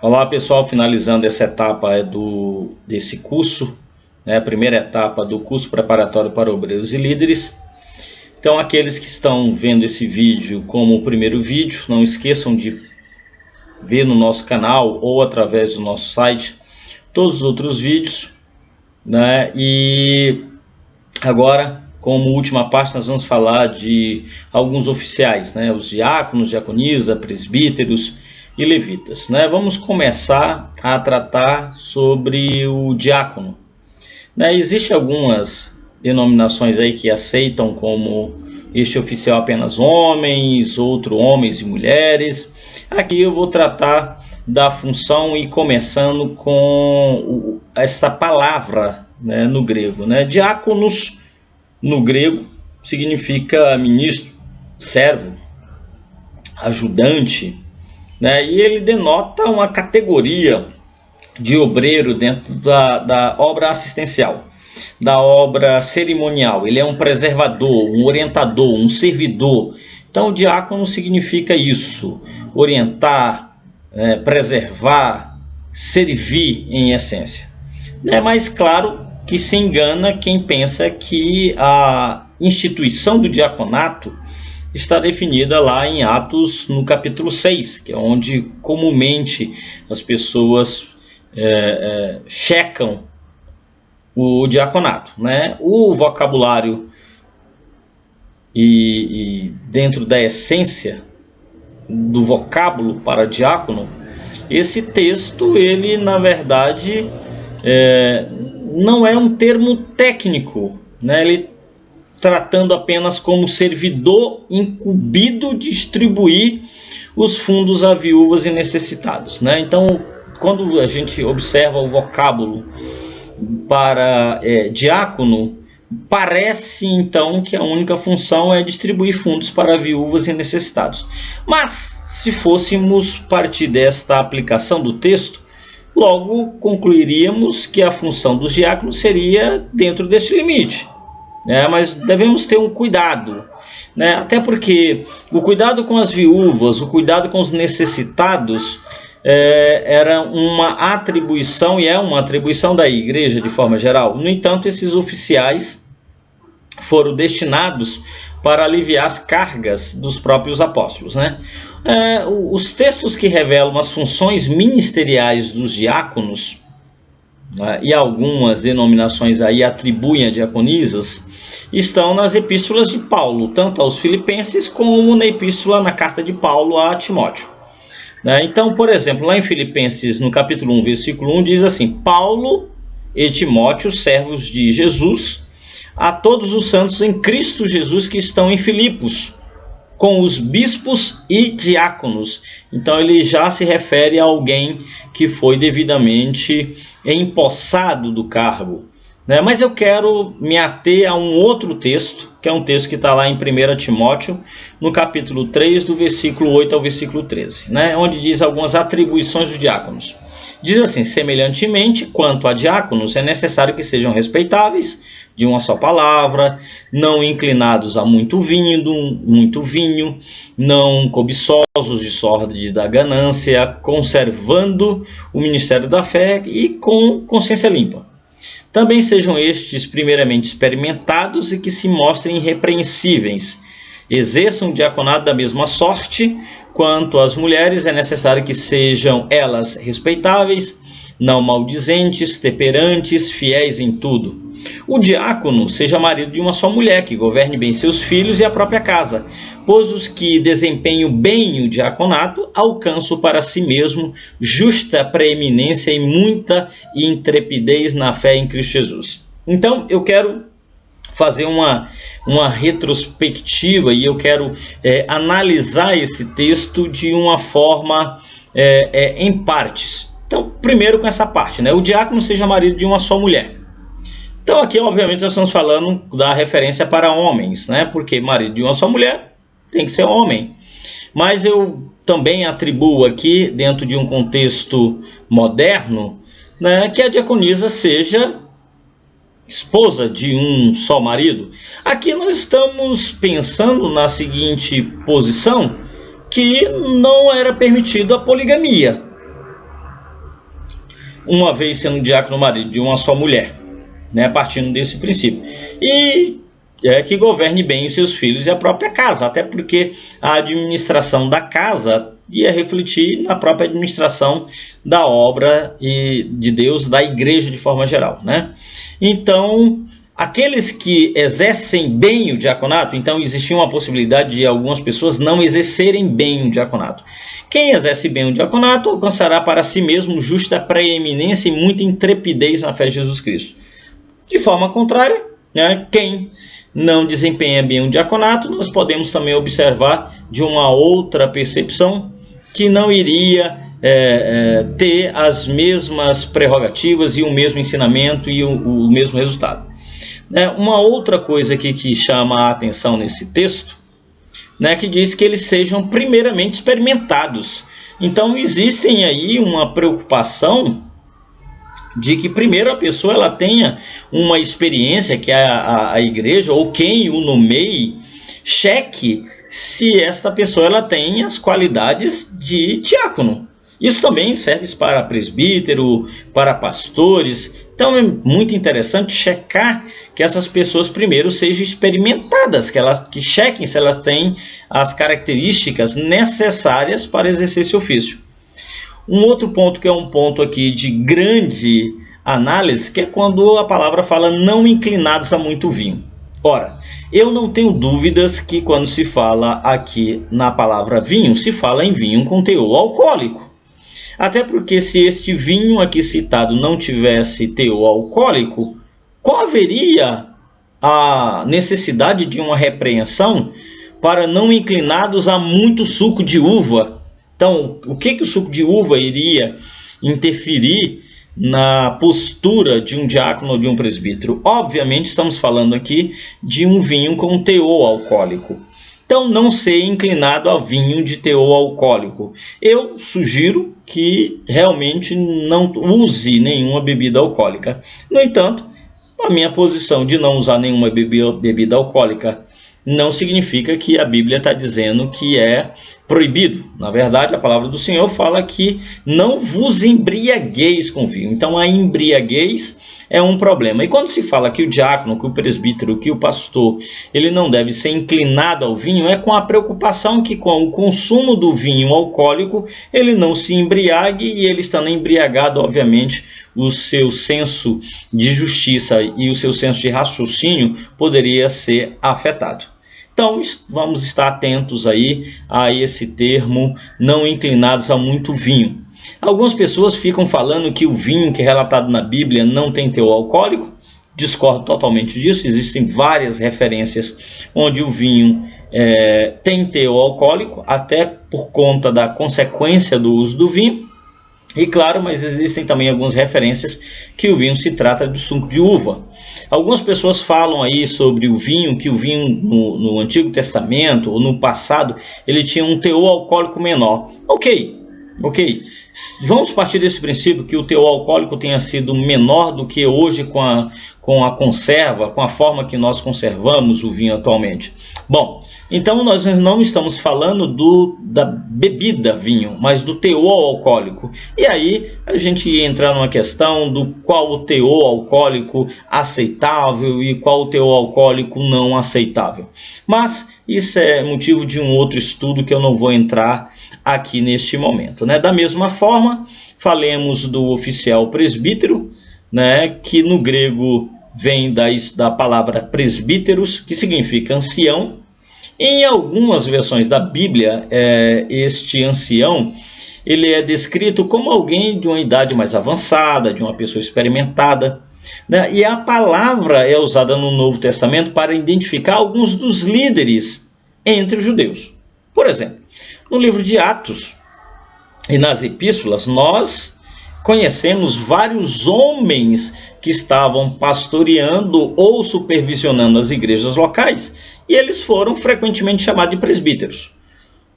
Olá pessoal, finalizando essa etapa desse curso, a primeira etapa do curso preparatório para obreiros e líderes. Então aqueles que estão vendo esse vídeo como o primeiro vídeo, não esqueçam de ver no nosso canal ou através do nosso site todos os outros vídeos, E agora, como última parte, nós vamos falar de alguns oficiais, os diáconos, diaconisas, presbíteros e levitas. Vamos começar a tratar sobre o diácono. Existem algumas denominações aí que aceitam como este oficial apenas homens, outro homens e mulheres. Aqui eu vou tratar da função e começando com esta palavra no grego. Diáconos no grego significa ministro, servo, ajudante, e ele denota uma categoria de obreiro dentro da obra assistencial, da obra cerimonial. Ele é um preservador, um orientador, um servidor. Então o diácono significa isso: orientar, preservar, servir em essência. Mas claro que se engana quem pensa que a instituição do diaconato está definida lá em Atos, no capítulo 6, que é onde comumente as pessoas checam o diaconato. O vocabulário e dentro da essência do vocábulo para diácono, esse texto, ele na verdade não é um termo técnico, ele tratando apenas como servidor incumbido de distribuir os fundos a viúvas e necessitados. Então, quando a gente observa o vocábulo para diácono, parece então que a única função é distribuir fundos para viúvas e necessitados. Mas, se fôssemos partir desta aplicação do texto, logo concluiríamos que a função dos diáconos seria dentro desse limite. Mas devemos ter um cuidado, até porque o cuidado com as viúvas, o cuidado com os necessitados era uma atribuição e é uma atribuição da igreja de forma geral. No entanto, esses oficiais foram destinados para aliviar as cargas dos próprios apóstolos. Os textos que revelam as funções ministeriais dos diáconos, e algumas denominações aí atribuem a diaconisas, estão nas epístolas de Paulo, tanto aos Filipenses como na carta de Paulo a Timóteo. Então, por exemplo, lá em Filipenses, no capítulo 1, versículo 1, diz assim: Paulo e Timóteo, servos de Jesus, a todos os santos em Cristo Jesus que estão em Filipos, com os bispos e diáconos. Então ele já se refere a alguém que foi devidamente empossado do cargo. Mas eu quero me ater a um outro texto, que é um texto que está lá em 1 Timóteo, no capítulo 3, do versículo 8 ao versículo 13, onde diz algumas atribuições dos diáconos. Diz assim: semelhantemente, quanto a diáconos, é necessário que sejam respeitáveis, de uma só palavra, não inclinados a muito vinho, não cobiçosos de sorte da ganância, conservando o ministério da fé e com consciência limpa. Também sejam estes primeiramente experimentados e que se mostrem irrepreensíveis. Exerçam o diaconato da mesma sorte. Quanto às mulheres, é necessário que sejam elas respeitáveis, não maldizentes, temperantes, fiéis em tudo. O diácono seja marido de uma só mulher, que governe bem seus filhos e a própria casa, pois os que desempenham bem o diaconato alcançam para si mesmo justa preeminência e muita intrepidez na fé em Cristo Jesus. Então, eu quero fazer uma retrospectiva e eu quero analisar esse texto de uma forma em partes. Então, primeiro com essa parte, o diácono seja marido de uma só mulher. Então aqui, obviamente, nós estamos falando da referência para homens, porque marido de uma só mulher tem que ser homem. Mas eu também atribuo aqui, dentro de um contexto moderno, que a diaconisa seja esposa de um só marido. Aqui nós estamos pensando na seguinte posição, que não era permitido a poligamia. uma vez sendo diácono marido de uma só mulher, né, partindo desse princípio. E que governe bem os seus filhos e a própria casa, até porque a administração da casa ia refletir na própria administração da obra e de Deus, da igreja de forma geral, né? Então, aqueles que exercem bem o diaconato, então existia uma possibilidade de algumas pessoas não exercerem bem o diaconato. Quem exerce bem o diaconato alcançará para si mesmo justa preeminência e muita intrepidez na fé de Jesus Cristo. De forma contrária, né, quem não desempenha bem o diaconato, nós podemos também observar de uma outra percepção que não iria ter as mesmas prerrogativas e o mesmo ensinamento e o mesmo resultado. Uma outra coisa aqui que chama a atenção nesse texto, né, que diz que eles sejam primeiramente experimentados. Então existem aí uma preocupação de que primeiro a pessoa ela tenha uma experiência, que a igreja ou quem o nomeie cheque se essa pessoa ela tem as qualidades de diácono. Isso também serve para presbítero, para pastores. Então é muito interessante checar que essas pessoas primeiro sejam experimentadas, que chequem se elas têm as características necessárias para exercer esse ofício. Um outro ponto que é um ponto aqui de grande análise, que é quando a palavra fala não inclinados a muito vinho. Ora, eu não tenho dúvidas que quando se fala aqui na palavra vinho, se fala em vinho com teor alcoólico. Até porque se este vinho aqui citado não tivesse teor alcoólico, qual haveria a necessidade de uma repreensão para não inclinados a muito suco de uva? Então, o que o suco de uva iria interferir na postura de um diácono ou de um presbítero? Obviamente, estamos falando aqui de um vinho com teor alcoólico. Então, não ser inclinado a vinho de teor alcoólico. Eu sugiro que realmente não use nenhuma bebida alcoólica. No entanto, a minha posição de não usar nenhuma bebida alcoólica não significa que a Bíblia está dizendo que é proibido. Na verdade, a palavra do Senhor fala que não vos embriagueis com vinho. Então, a embriaguez é um problema. E quando se fala que o diácono, que o presbítero, que o pastor, ele não deve ser inclinado ao vinho, é com a preocupação que com o consumo do vinho alcoólico, ele não se embriague e ele estando embriagado, obviamente, o seu senso de justiça e o seu senso de raciocínio poderia ser afetado. Então, vamos estar atentos aí a esse termo, não inclinados a muito vinho. Algumas pessoas ficam falando que o vinho que é relatado na Bíblia não tem teor alcoólico. Discordo totalmente disso. Existem várias referências onde o vinho tem teor alcoólico, até por conta da consequência do uso do vinho. E claro, mas existem também algumas referências que o vinho se trata de suco de uva. Algumas pessoas falam aí sobre o vinho, que o vinho no Antigo Testamento ou no passado, ele tinha um teor alcoólico menor. Ok. Vamos partir desse princípio que o teor alcoólico tenha sido menor do que hoje com a conserva, com a forma que nós conservamos o vinho atualmente. Bom, então nós não estamos falando da bebida vinho, mas do teor alcoólico. E aí a gente entra numa questão do qual o teor alcoólico aceitável e qual o teor alcoólico não aceitável. Mas isso é motivo de um outro estudo que eu não vou entrar aqui neste momento, né? Da mesma forma, falemos do oficial presbítero, né? Que no grego vem da palavra presbíteros, que significa ancião. Em algumas versões da Bíblia, este ancião ele é descrito como alguém de uma idade mais avançada, de uma pessoa experimentada, né? E a palavra é usada no Novo Testamento para identificar alguns dos líderes entre os judeus. Por exemplo, no livro de Atos e nas epístolas, nós conhecemos vários homens que estavam pastoreando ou supervisionando as igrejas locais, e eles foram frequentemente chamados de presbíteros.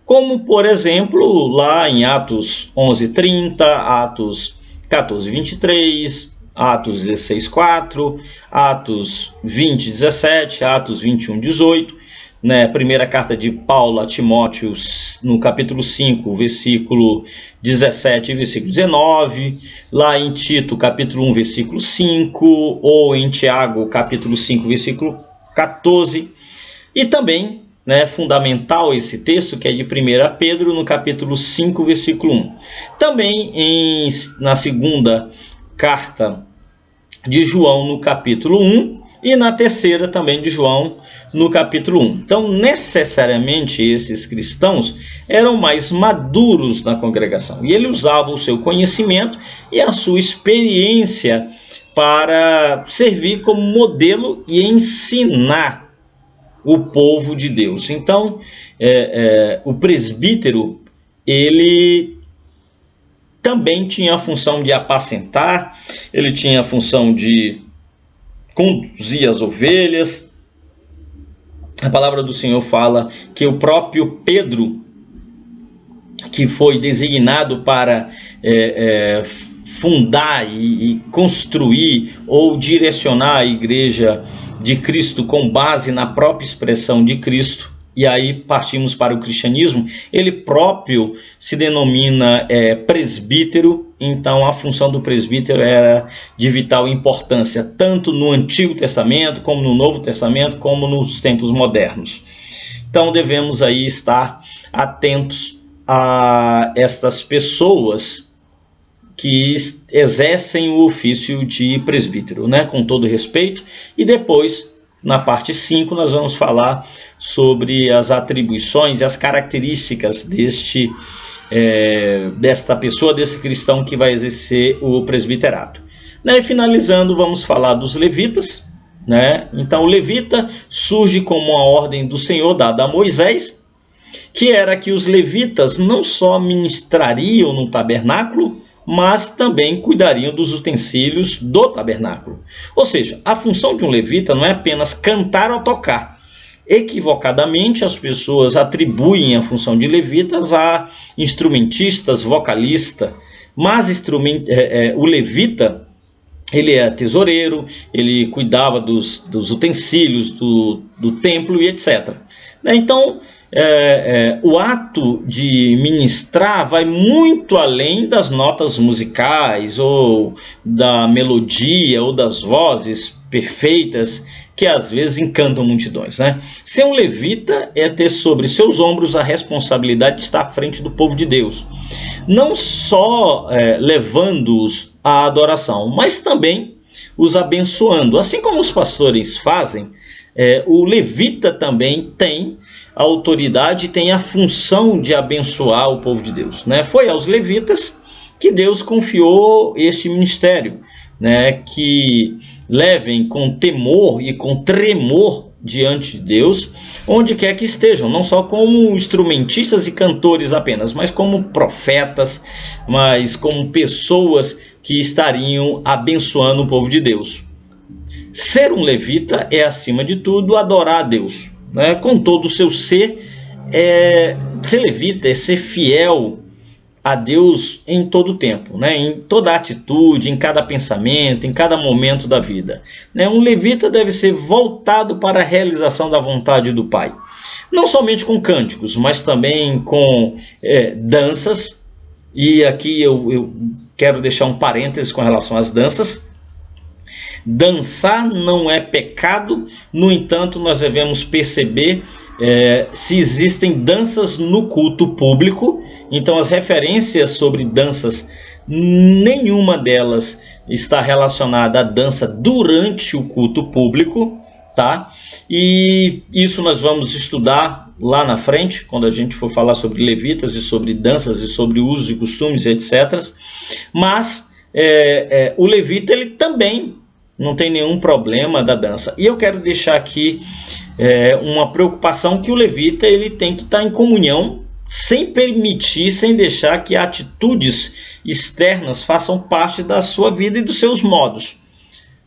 Como, por exemplo, lá em Atos 11:30, Atos 14:23, Atos 16:4, Atos 20:17, Atos 21:18, né? Primeira carta de Paulo a Timóteo, no capítulo 5, versículo 17 e versículo 19, lá em Tito, capítulo 1, versículo 5, ou em Tiago, capítulo 5, versículo 14, e também, né, fundamental esse texto, que é de 1 Pedro, no capítulo 5, versículo 1. Também na segunda carta de João, no capítulo 1, e na terceira também de João, no capítulo 1. Então, necessariamente, esses cristãos eram mais maduros na congregação, e ele usava o seu conhecimento e a sua experiência para servir como modelo e ensinar o povo de Deus. Então, o presbítero, ele também tinha a função de apacentar, ele tinha a função de conduzir as ovelhas. A palavra do Senhor fala que o próprio Pedro, que foi designado para fundar e construir ou direcionar a igreja de Cristo com base na própria expressão de Cristo, e aí partimos para o cristianismo, ele próprio se denomina presbítero. Então a função do presbítero era de vital importância, tanto no Antigo Testamento, como no Novo Testamento, como nos tempos modernos. Então devemos aí estar atentos a estas pessoas que exercem o ofício de presbítero, né? Com todo respeito. E depois, na parte 5, nós vamos falar sobre as atribuições e as características desta pessoa, desse cristão que vai exercer o presbiterato. E finalizando, vamos falar dos levitas, né? Então o levita surge como uma ordem do Senhor dada a Moisés, que era que os levitas não só ministrariam no tabernáculo, mas também cuidariam dos utensílios do tabernáculo. Ou seja, a função de um levita não é apenas cantar ou tocar. Equivocadamente, as pessoas atribuem a função de levitas a instrumentistas, vocalista, mas o levita, ele é tesoureiro, ele cuidava dos utensílios do templo e etc. Então, o ato de ministrar vai muito além das notas musicais, ou da melodia, ou das vozes perfeitas que às vezes encantam multidões, né? Ser um levita é ter sobre seus ombros a responsabilidade de estar à frente do povo de Deus, não só levando-os à adoração, mas também os abençoando. Assim como os pastores fazem, o levita também tem a autoridade, tem a função de abençoar o povo de Deus, né? Foi aos levitas que Deus confiou este ministério, né? Que levem com temor e com tremor diante de Deus, onde quer que estejam, não só como instrumentistas e cantores apenas, mas como profetas, mas como pessoas que estariam abençoando o povo de Deus. Ser um levita é, acima de tudo, adorar a Deus, né? Com todo o seu ser. Ser levita é ser fiel a Deus em todo o tempo, né? Em toda atitude, em cada pensamento, em cada momento da vida, né? Um levita deve ser voltado para a realização da vontade do Pai, não somente com cânticos, mas também com danças. E aqui eu quero deixar um parênteses com relação às danças. Dançar não é pecado, no entanto, nós devemos perceber se existem danças no culto público. Então, as referências sobre danças, nenhuma delas está relacionada à dança durante o culto público, tá? E isso nós vamos estudar lá na frente, quando a gente for falar sobre levitas e sobre danças e sobre usos e costumes, etc. Mas o levita, ele também não tem nenhum problema da dança. E eu quero deixar aqui uma preocupação, que o levita ele tem que estar em comunhão, sem permitir, sem deixar que atitudes externas façam parte da sua vida e dos seus modos,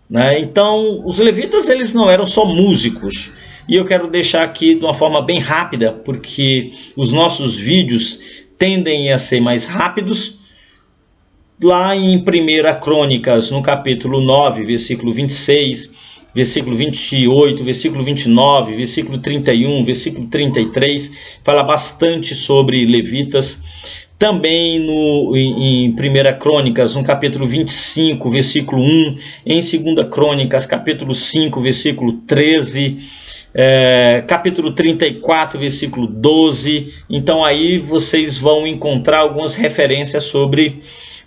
né? Então, os levitas, eles não eram só músicos. E eu quero deixar aqui de uma forma bem rápida, porque os nossos vídeos tendem a ser mais rápidos. Lá em 1 Crônicas, no capítulo 9, versículo 26, versículo 28, versículo 29, versículo 31, versículo 33, fala bastante sobre levitas. Também em 1 Crônicas, no capítulo 25, versículo 1, em 2 Crônicas, capítulo 5, versículo 13, capítulo 34, versículo 12. Então aí vocês vão encontrar algumas referências sobre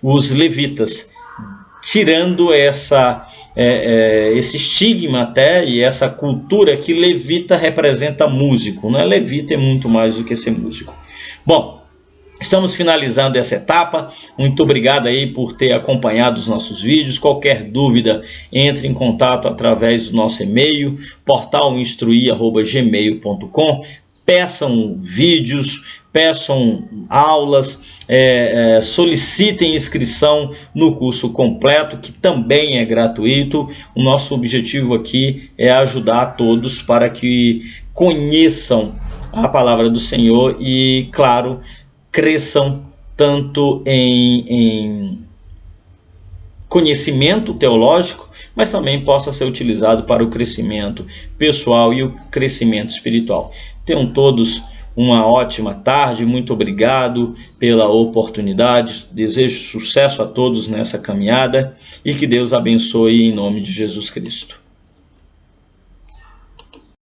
os levitas, tirando esse estigma até e essa cultura que levita representa músico, né? Levita é muito mais do que ser músico. Bom, estamos finalizando essa etapa. Muito obrigado aí por ter acompanhado os nossos vídeos. Qualquer dúvida, entre em contato através do nosso e-mail, portalinstruir@gmail.com. Peçam vídeos, peçam aulas, solicitem inscrição no curso completo, que também é gratuito. O nosso objetivo aqui é ajudar todos para que conheçam a palavra do Senhor e, claro, cresçam tanto em conhecimento teológico, mas também possa ser utilizado para o crescimento pessoal e o crescimento espiritual. Tenham todos uma ótima tarde, muito obrigado pela oportunidade, desejo sucesso a todos nessa caminhada e que Deus abençoe em nome de Jesus Cristo.